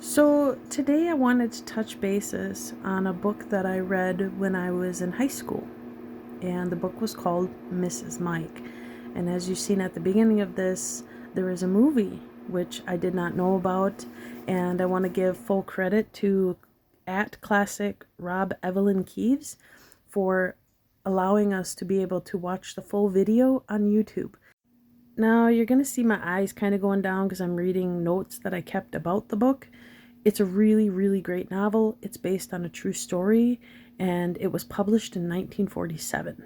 So today I wanted to touch bases on a book that I read when I was in high school, and the book was called Mrs. Mike. And as you've seen at the beginning of this, there is a movie which I did not know about, and I want to give full credit to at Classic Rob Evelyn Keeves for allowing us to be able to watch the full video on YouTube. Now you're going to see my eyes kind of going down because I'm reading notes that I kept about the book. It's a really, really great novel. It's based on a true story, and it was published in 1947.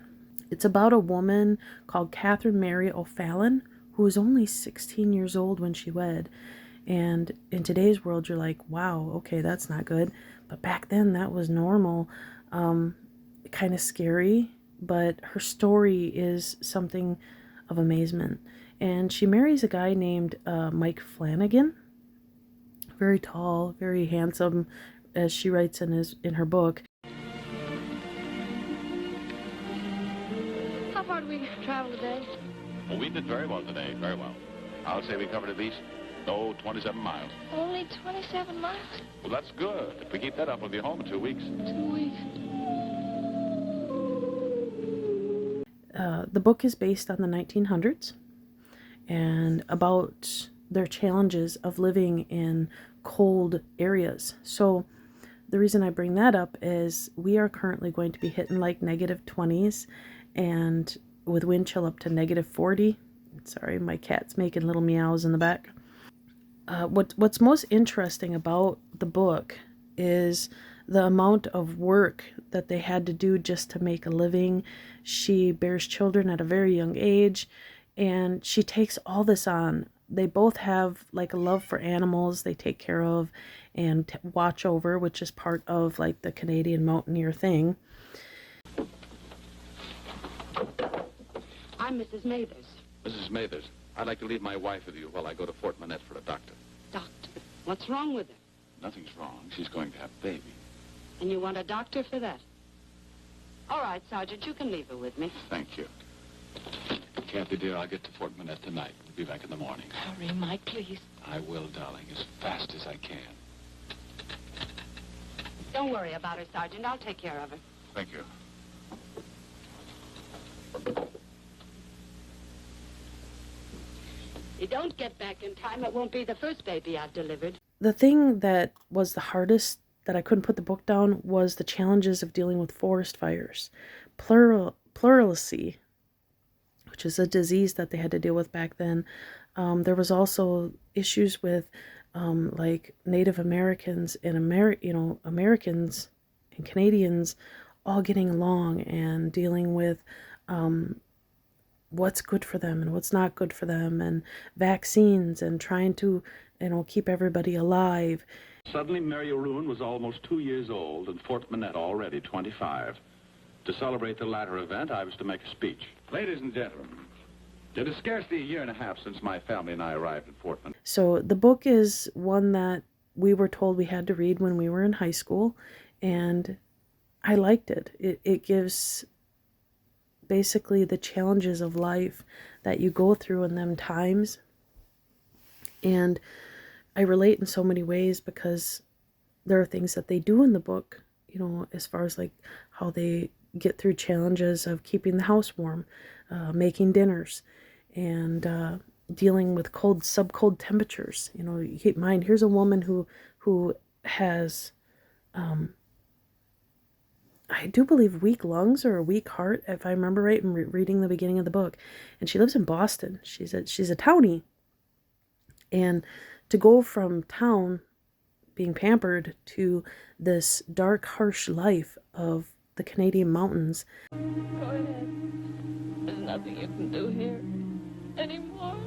It's about a woman called Catherine Mary O'Fallon, who was only 16 years old when she wed. And in today's world, you're like, wow, okay, that's not good. But back then, that was normal. Kind of scary, but her story is something of amazement. And she marries a guy named Mike Flanagan. Very tall, very handsome, as she writes in her book. How far do we travel today? Well, we did very well today, very well. I'll say we covered at least, 27 miles. Only 27 miles? Well, that's good. If we keep that up, we'll be home in 2 weeks. 2 weeks. The book is based on the 1900s and about their challenges of living in cold areas. So the reason I bring that up is we are currently going to be hitting like -20s and with wind chill up to -40. Sorry, my cat's making little meows in the back. What's most interesting about the book is the amount of work that they had to do just to make a living. She bears children at a very young age, and she takes all this on. They both have like a love for animals they take care of and watch over, which is part of like the Canadian mountaineer thing. I'm Mrs. Mathers. Mrs. Mathers, I'd like to leave my wife with you while I go to Fort Manette for a doctor. Doctor? What's wrong with her? Nothing's wrong. She's going to have a baby. And you want a doctor for that? All right, Sergeant, you can leave her with me. Thank you. Kathy, dear, I'll get to Fort Manette tonight. We'll be back in the morning. Hurry, Mike, please. I will, darling, as fast as I can. Don't worry about her, Sergeant. I'll take care of her. Thank you. You don't get back in time, it won't be the first baby I've delivered. The thing that was the hardest that I couldn't put the book down was the challenges of dealing with forest fires. Pleurisy, which is a disease that they had to deal with back then. There was also issues with like Native Americans and Americans and Canadians all getting along and dealing with what's good for them and what's not good for them, and vaccines, and trying to keep everybody alive. Suddenly, Mary O'Roon was almost 2 years old and Fort Manette already 25. To celebrate the latter event, I was to make a speech. Ladies and gentlemen, it is scarcely a year and a half since my family and I arrived at Fort Manette. So the book is one that we were told we had to read when we were in high school, and I liked it. It gives basically the challenges of life that you go through in them times. And I relate in so many ways because there are things that they do in the book, as far as like how they get through challenges of keeping the house warm, making dinners, and dealing with sub-cold temperatures. You keep in mind, here's a woman who has, I do believe, weak lungs or a weak heart, if I remember right, in reading the beginning of the book. And she lives in Boston. She's a townie. And to go from town, being pampered, to this dark, harsh life of the Canadian mountains. Go ahead. There's nothing you can do here anymore.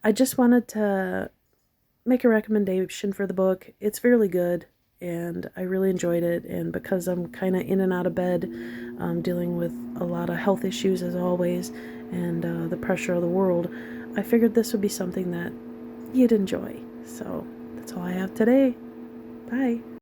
I just wanted to make a recommendation for the book. It's fairly good, and I really enjoyed it. And because I'm kind of in and out of bed, dealing with a lot of health issues as always, and the pressure of the world, I figured this would be something that you'd enjoy. So that's all I have today. Bye.